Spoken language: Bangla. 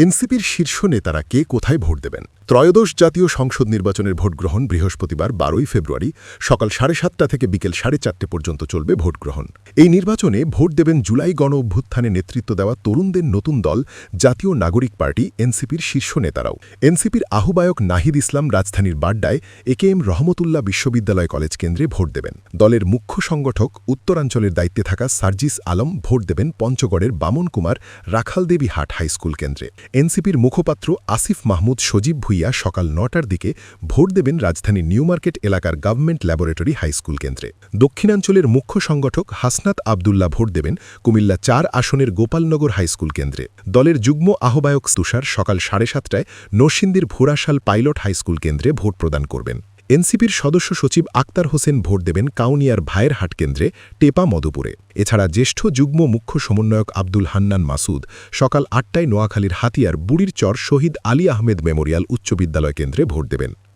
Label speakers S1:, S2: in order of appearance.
S1: এনসিপির শীর্ষ নেতারা কে কোথায় ভোট দেবেন? ত্রয়োদশ জাতীয় সংসদ নির্বাচনের ভোটগ্রহণ বৃহস্পতিবার ১২ ফেব্রুয়ারি সকাল ৭:৩০ থেকে বিকেল ৪:৩০ পর্যন্ত চলবে ভোটগ্রহণ। এই নির্বাচনে ভোট দেবেন জুলাই গণ অভ্যুত্থানে নেতৃত্ব দেওয়া তরুণদের নতুন দল জাতীয় নাগরিক পার্টি এনসিপির শীর্ষ নেতারাও। এনসিপির আহ্বায়ক নাহিদ ইসলাম রাজধানীর বাড্ডায় একেএম রহমতুল্লাহ বিশ্ববিদ্যালয় কলেজ কেন্দ্রে ভোট দেবেন। দলের মুখ্য সংগঠক উত্তরাঞ্চলের দায়িত্বে থাকা সার্জিস আলম ভোট দেবেন পঞ্চগড়ের বামন কুমার রাখালদেবী হাট হাইস্কুল কেন্দ্রে। এনসিপির মুখপাত্র আসিফ মাহমুদ সজীব ভুইয়া সকাল ৯টার দিকে ভোট দেবেন রাজধানীর নিউ মার্কেট এলাকার গভর্নমেন্ট ল্যাবরেটরি হাইস্কুল কেন্দ্রে। দক্ষিণাঞ্চলের মুখ্য সংগঠক হাসনাত আবদুল্লাহ ভোট দেবেন কুমিল্লা ৪ আসনের গোপালনগর হাইস্কুল কেন্দ্রে। দলের যুগ্ম আহ্বায়ক তুষার সকাল ৭:৩০টায় নরসিংদীর ভোরাশাল পাইলট হাইস্কুল কেন্দ্রে ভোট প্রদান করবেন। এনসিপির সদস্য সচিব আক্তার হোসেন ভোট দেবেন কাউনিয়ার ভাইয়েরহাট কেন্দ্রে টেপা মধুপুরে। এছাড়া জ্যেষ্ঠ যুগ্ম মুখ্য সমন্বয়ক আব্দুল হান্নান মাসুদ সকাল ৮টায় নোয়াখালীর হাতিয়ার বুড়ির চর শহীদ আলী আহমেদ মেমোরিয়াল উচ্চ বিদ্যালয় কেন্দ্রে ভোট দেবেন।